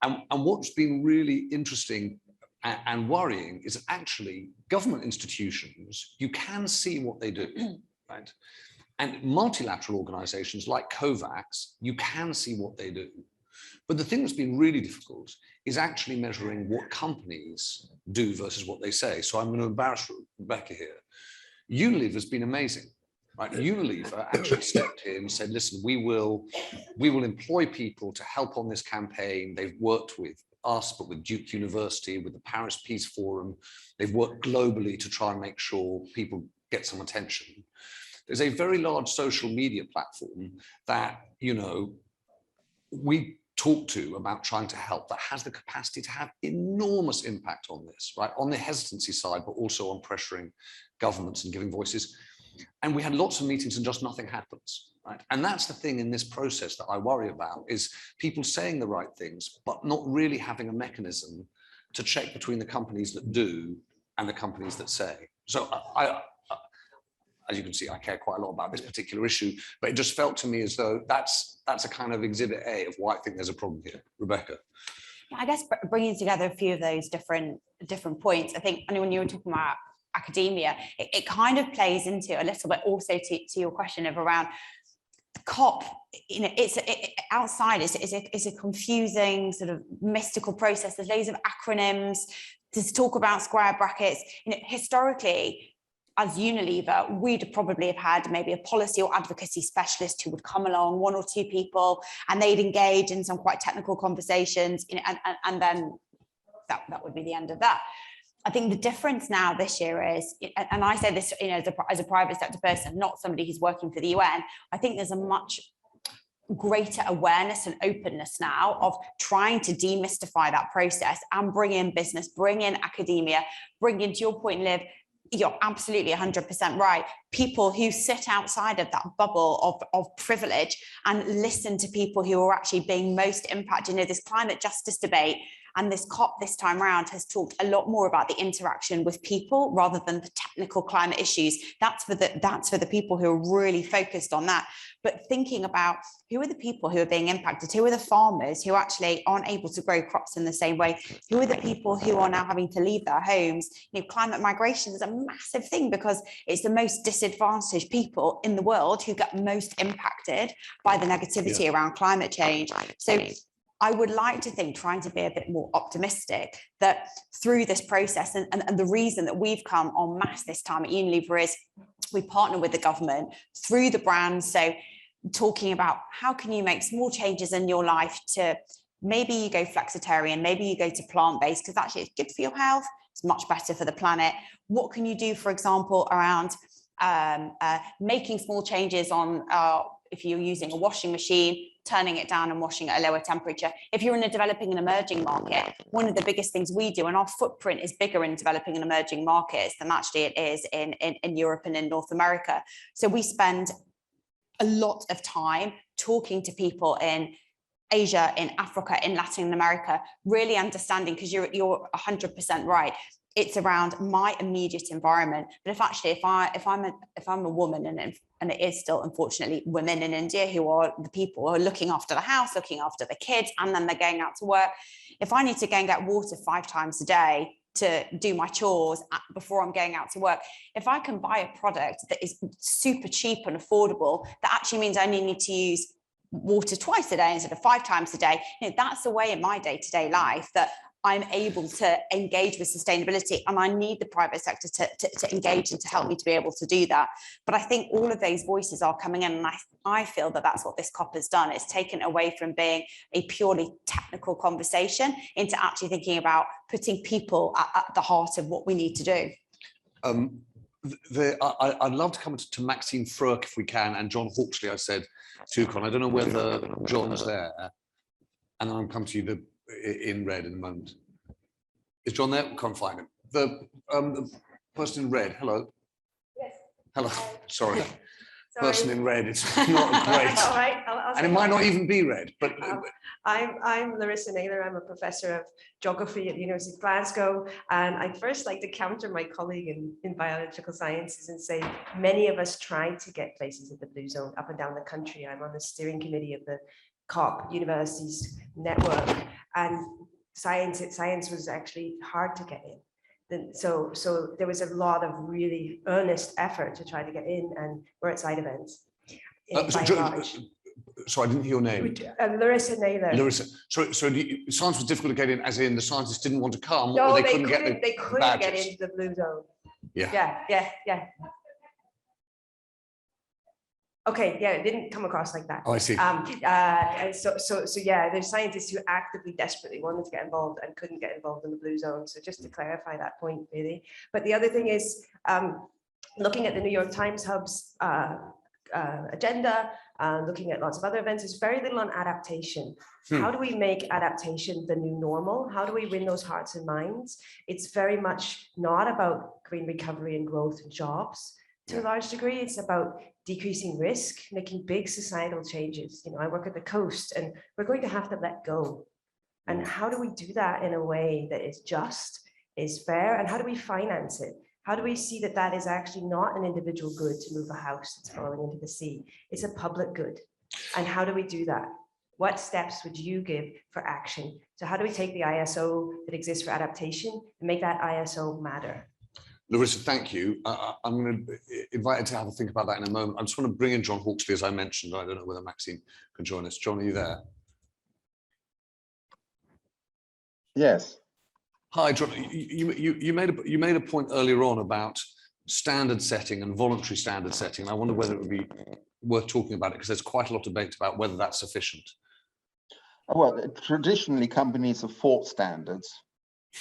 And what's been really interesting and worrying is that actually government institutions, you can see what they do, right? And multilateral organizations like COVAX, you can see what they do. But the thing that's been really difficult is actually measuring what companies do versus what they say. So I'm going to embarrass Rebecca here. Unilever has been amazing, right? Unilever actually stepped in and said, listen, we will employ people to help on this campaign. They've worked with us, but with Duke University, with the Paris Peace Forum. They've worked globally to try and make sure people get some attention. There's a very large social media platform that, you know, we talk to about trying to help, that has the capacity to have enormous impact on this, right? On the hesitancy side, but also on pressuring governments and giving voices. And we had lots of meetings and just nothing happens. Right? And that's the thing in this process that I worry about, is people saying the right things, but not really having a mechanism to check between the companies that do and the companies that say. So as you can see, I care quite a lot about this particular issue, but it just felt to me as though that's a kind of exhibit A of why I think there's a problem here. Rebecca. I guess bringing together a few of those different points, I think, I mean, when you were talking about academia, it kind of plays into a little bit also to your question of around COP. You know, outside is a confusing sort of mystical process. There's loads of acronyms to talk about square brackets. You know, historically, as Unilever, we'd probably have had maybe a policy or advocacy specialist who would come along, one or two people, and they'd engage in some quite technical conversations, you know, and then that would be the end of that. I think the difference now this year is, and I say this, you know, as a private sector person, not somebody who's working for the UN, I think there's a much greater awareness and openness now of trying to demystify that process and bring in business, bring in academia, bring in, to your point, Liv, you're absolutely 100% right. People who sit outside of that bubble of privilege and listen to people who are actually being most impacted. You know, this climate justice debate and this COP this time around has talked a lot more about the interaction with people rather than the technical climate issues. That's for the people who are really focused on that. But thinking about who are the people who are being impacted, who are the farmers who actually aren't able to grow crops in the same way, who are the people who are now having to leave their homes. You know, climate migration is a massive thing because it's the most disadvantaged people in the world who get most impacted by the negativity around climate change. So I would like to think, trying to be a bit more optimistic, that through this process, and the reason that we've come en masse this time at Unilever is we partner with the government through the brands. So talking about how can you make small changes in your life to maybe you go flexitarian, maybe you go to plant-based, because actually it's good for your health, it's much better for the planet. What can you do, for example, around making small changes on if you're using a washing machine, turning it down and washing at a lower temperature. If you're in a developing and emerging market, one of the biggest things we do, and our footprint is bigger in developing and emerging markets than actually it is in Europe and in North America. So we spend a lot of time talking to people in Asia, in Africa, in Latin America, really understanding, because you're 100% right. It's around my immediate environment. But if I'm a woman, and it is still unfortunately women in India who are the people who are looking after the house, looking after the kids, and then they're going out to work. If I need to go and get water 5 times a day to do my chores before I'm going out to work, if I can buy a product that is super cheap and affordable, that actually means I only need to use water twice a day instead of 5 times a day. You know, that's the way in my day-to-day life that I'm able to engage with sustainability, and I need the private sector to engage and to help me to be able to do that. But I think all of those voices are coming in, and I feel that that's what this COP has done. It's taken away from being a purely technical conversation into actually thinking about putting people at the heart of what we need to do. I'd love to come to Maxine Frerk if we can, and John Hawksley, I said, too, Con. I don't know whether John's there, and then I'll come to you in red in a moment. Is John there? Can't find him. The person in red, hello. Yes. Hello, sorry. Sorry. Person in red, it's not great. All right. And it might not even be red, but I'm Larissa Naylor. I'm a professor of geography at the University of Glasgow. And I'd first like to counter my colleague in biological sciences and say many of us try to get places in the blue zone up and down the country. I'm on the steering committee of the COP Universities Network, and science was actually hard to get in. So there was a lot of really earnest effort to try to get in, and we're at side events. So I didn't hear your name. Larissa Naylor. Larissa. So science was difficult to get in, as in the scientists didn't want to come, no, or they couldn't get badges? into the blue zone. Yeah. Okay, yeah, it didn't come across like that. Oh, I see. So yeah, there's scientists who actively, desperately wanted to get involved and couldn't get involved in the blue zone. So just to clarify that point, really. But the other thing is, looking at the New York Times Hub's agenda, looking at lots of other events, there's very little on adaptation. How do we make adaptation the new normal? How do we win those hearts and minds? It's very much not about green recovery and growth and jobs. To a large degree, it's about decreasing risk, making big societal changes. You know, I work at the coast and we're going to have to let go. And how do we do that in a way that is just, is fair, and how do we finance it? How do we see that that is actually not an individual good to move a house that's falling into the sea? It's a public good. And how do we do that? What steps would you give for action? So how do we take the ISO that exists for adaptation and make that ISO matter? Larissa, thank you. I'm going to invite you to have a think about that in a moment. I just want to bring in John Hawksley, as I mentioned. I don't know whether Maxine can join us. John, are you there? Yes. Hi, John. You made a point earlier on about standard setting and voluntary standard setting. I wonder whether it would be worth talking about it, because there's quite a lot of debate about whether that's sufficient. Well, traditionally, companies have fought standards.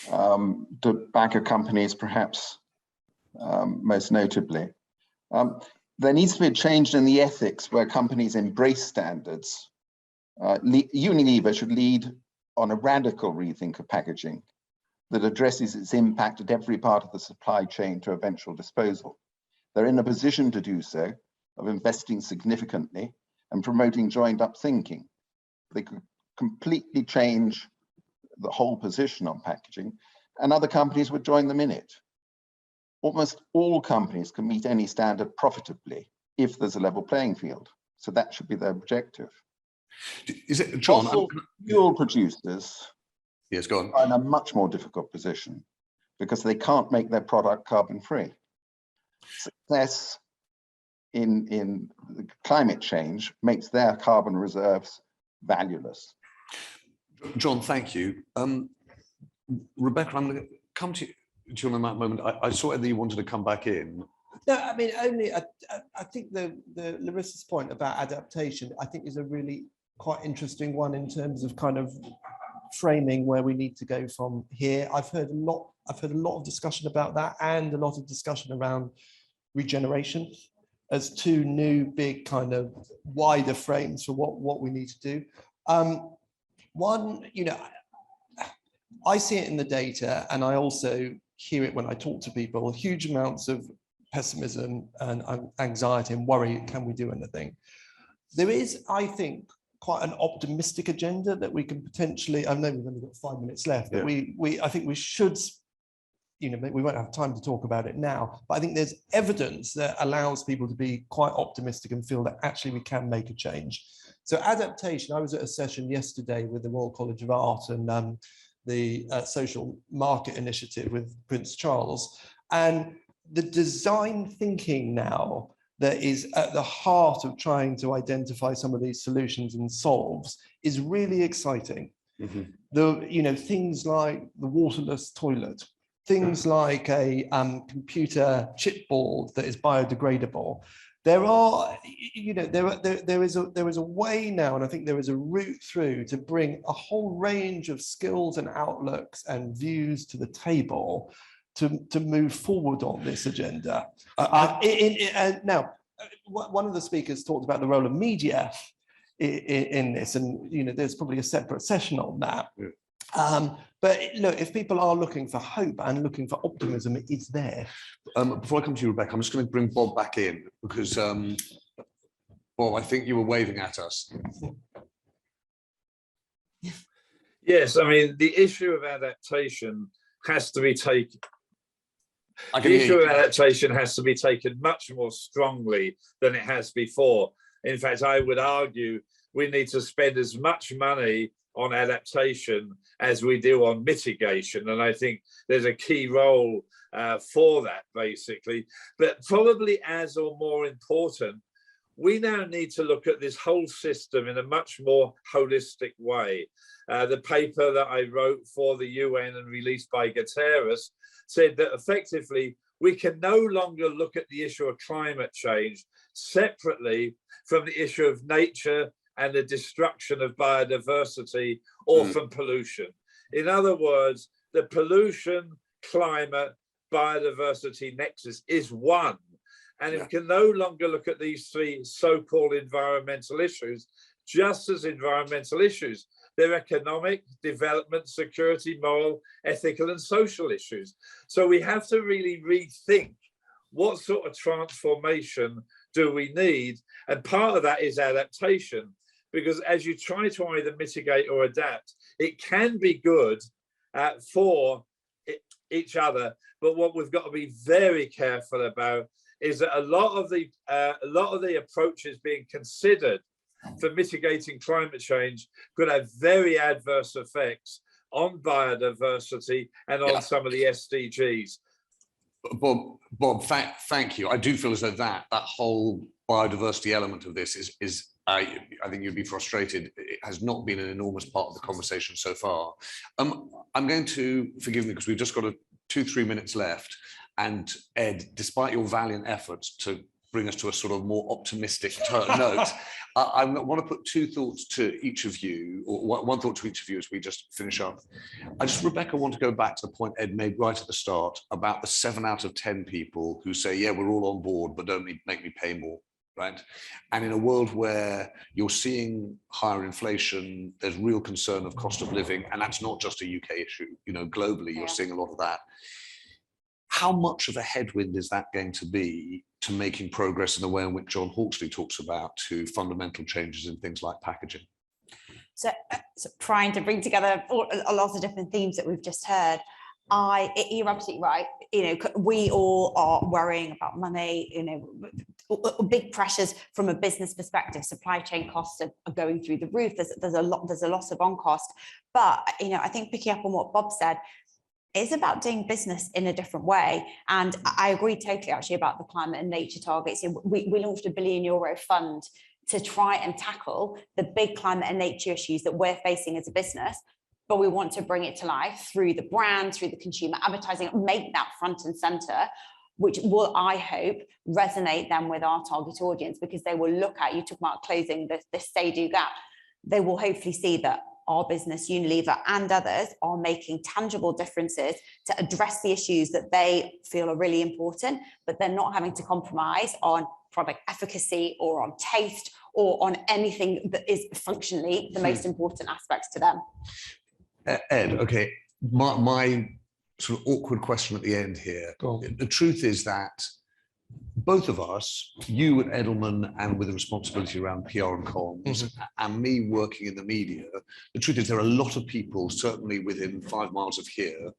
Tobacco companies, perhaps most notably. There needs to be a change in the ethics where companies embrace standards. Unilever should lead on a radical rethink of packaging that addresses its impact at every part of the supply chain to eventual disposal. They're in a position to do so, of investing significantly and promoting joined up thinking. They could completely change the whole position on packaging, and other companies would join them in it. Almost all companies can meet any standard profitably if there's a level playing field. So that should be their objective. Is it, John? Fossil fuel producers Yes, go on. are in a much more difficult position because they can't make their product carbon free. Success in climate change makes their carbon reserves valueless. John, thank you. Rebecca, I'm going to come to you in a moment. I saw that you wanted to come back in. No, I mean, only I think the Larissa's point about adaptation, I think, is a really quite interesting one in terms of kind of framing where we need to go from here. I've heard a lot of discussion about that, and a lot of discussion around regeneration as two new big kind of wider frames for what we need to do. One, you know, I see it in the data, and I also hear it when I talk to people, huge amounts of pessimism and anxiety and worry, can we do anything? There is, I think, quite an optimistic agenda that we can potentially, I know we've only got 5 minutes left, but I think we should, you know, we won't have time to talk about it now, but I think there's evidence that allows people to be quite optimistic and feel that actually we can make a change. So adaptation, I was at a session yesterday with the Royal College of Art and the Social Market Initiative with Prince Charles, and the design thinking now that is at the heart of trying to identify some of these solutions and solves is really exciting. Mm-hmm. Things like the waterless toilet, things like a computer chipboard that is biodegradable. There is a way now, and I think there is a route through to bring a whole range of skills and outlooks and views to the table to move forward on this agenda. Now, one of the speakers talked about the role of media in this, and there's probably a separate session on that. Yeah. But look, if people are looking for hope and looking for optimism, it is there. Before I come to you, Rebecca, I'm just going to bring Bob back in because, Bob, I think you were waving at us. Yes, I mean, the issue of adaptation has to be taken. The issue of adaptation has to be taken much more strongly than it has before. In fact, I would argue we need to spend as much money on adaptation as we do on mitigation. And I think there's a key role for that, basically. But probably as or more important, we now need to look at this whole system in a much more holistic way. The paper that I wrote for the UN and released by Guterres said that effectively we can no longer look at the issue of climate change separately from the issue of nature and the destruction of biodiversity or from pollution. In other words, the pollution, climate, biodiversity nexus is one. And we can no longer look at these three so-called environmental issues just as environmental issues. They're economic, development, security, moral, ethical, and social issues. So we have to really rethink what sort of transformation do we need? And part of that is adaptation, because as you try to either mitigate or adapt, it can be good for each other. But what we've got to be very careful about is that a lot of the approaches being considered for mitigating climate change could have very adverse effects on biodiversity and on some of the SDGs. Bob, thank you. I do feel as though that whole biodiversity element of this is I think you'd be frustrated. It has not been an enormous part of the conversation so far. I'm going to, forgive me, because we've just got 2-3 minutes left. And Ed, despite your valiant efforts to bring us to a sort of more optimistic note, I want to put two thoughts to each of you, or one thought to each of you as we just finish up. Rebecca, want to go back to the point Ed made right at the start about the 7 out of 10 people who say, yeah, we're all on board, but don't make me pay more, right? And in a world where you're seeing higher inflation, there's real concern of cost of living, and that's not just a UK issue, you know, globally, you're seeing a lot of that. How much of a headwind is that going to be to making progress in the way in which John Hawksley talks about, to fundamental changes in things like packaging? So trying to bring together a lot of different themes that we've just heard. You're absolutely right. You know, we all are worrying about money, you know, big pressures from a business perspective. Supply chain costs are going through the roof. There's a loss of on cost. But, you know, I think picking up on what Bob said, it's about doing business in a different way. And I agree totally actually about the climate and nature targets. We launched a €1 billion fund to try and tackle the big climate and nature issues that we're facing as a business, but we want to bring it to life through the brand, through the consumer advertising, make that front and center, which will, I hope, resonate then with our target audience, because they will look at, you talk about closing this say-do gap, they will hopefully see that our business, Unilever and others, are making tangible differences to address the issues that they feel are really important, but they're not having to compromise on product efficacy or on taste or on anything that is functionally the most important aspects to them. Ed, okay, my sort of awkward question at the end here. The truth is that both of us, you at Edelman and with a responsibility around PR and comms, and me working in the media, the truth is there are a lot of people, certainly within 5 miles of here,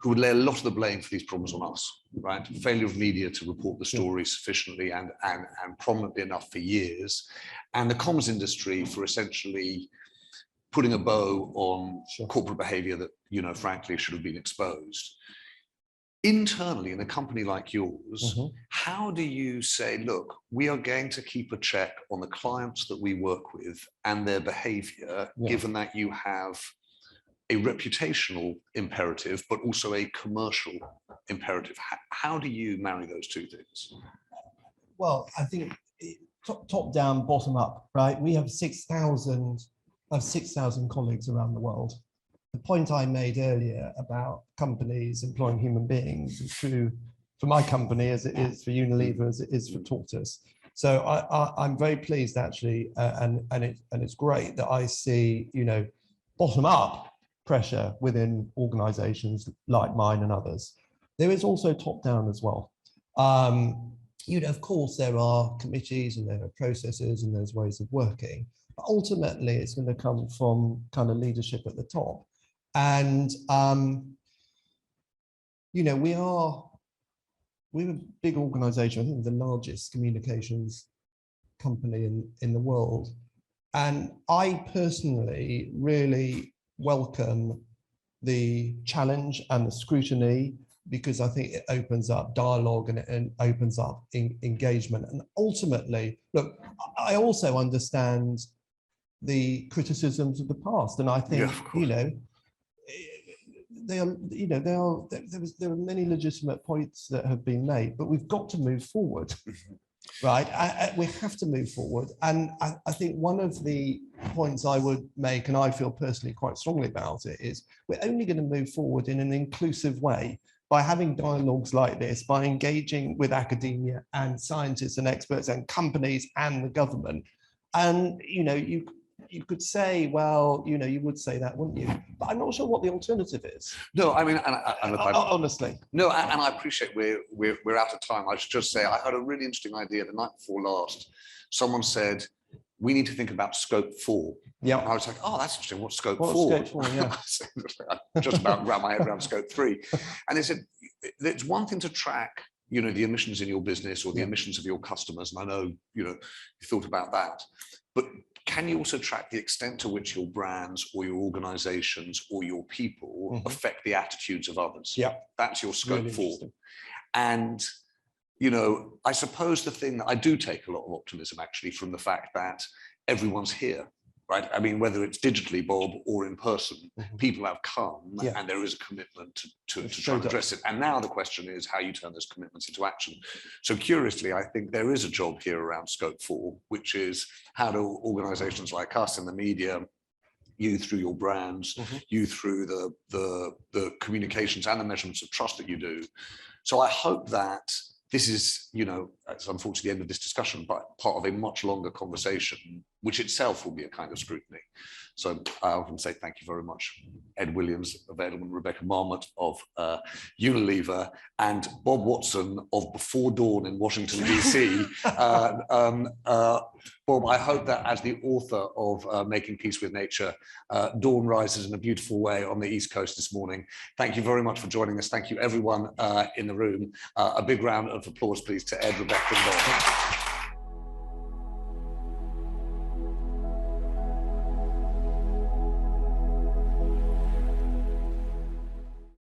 who would lay a lot of the blame for these problems on us, right? Failure of media to report the story sufficiently and prominently enough for years, and the comms industry for essentially putting a bow on corporate behavior that, you know, frankly, should have been exposed. Internally, in a company like yours, how do you say, look, we are going to keep a check on the clients that we work with and their behavior, given that you have a reputational imperative, but also a commercial imperative? How do you marry those two things? Well, I think top down, bottom up, right? We have 6,000 colleagues around the world. The point I made earlier about companies employing human beings is true for my company as it is for Unilever, as it is for Tortoise. So I'm very pleased actually, and it's great that I see, you know, bottom up pressure within organisations like mine and others. There is also top down as well. You know, of course, there are committees and there are processes and there's ways of working, but ultimately it's going to come from kind of leadership at the top. And, you know, we're a big organization. I think the largest communications company in the world. And I personally really welcome the challenge and the scrutiny, because I think it opens up dialogue and it opens up engagement. And ultimately, look, I also understand the criticisms of the past. And I think, you know, there are many legitimate points that have been made, but we've got to move forward, right? We have to move forward. And I think one of the points I would make, and I feel personally quite strongly about it, is we're only going to move forward in an inclusive way by having dialogues like this, by engaging with academia and scientists and experts and companies and the government. And, you know, you could say, well, you know, you would say that, wouldn't you? But I'm not sure what the alternative is. No, I mean, Honestly. No, and I appreciate we're out of time. I should just say I had a really interesting idea the night before last. Someone said we need to think about scope 4. Yeah. I was like, oh, that's interesting. What's scope What's 4? scope 4? Yeah. I just about wrap my head around scope 3. And they said it's one thing to track, you know, the emissions in your business or the emissions of your customers. And I know, you know, you thought about that, but can you also track the extent to which your brands or your organizations or your people affect the attitudes of others? Yeah. That's your scope Really 4. And, you know, I suppose the thing that I do take a lot of optimism actually from the fact that everyone's here, right? I mean, whether it's digitally, Bob, or in person, people have come and there is a commitment to try and address it. And now the question is how you turn those commitments into action. So curiously, I think there is a job here around scope 4, which is how do organizations like us in the media, you through your brands, you through the communications and the measurements of trust that you do. So I hope that this is, you know, it's unfortunately the end of this discussion, but part of a much longer conversation, which itself will be a kind of scrutiny. So I often say thank you very much, Ed Williams of Edelman, Rebecca Marmot of Unilever, and Bob Watson of Before Dawn in Washington, DC. Bob, I hope that as the author of Making Peace with Nature, dawn rises in a beautiful way on the East Coast this morning. Thank you very much for joining us. Thank you, everyone in the room. A big round of applause, please, to Ed, Rebecca, and Bob.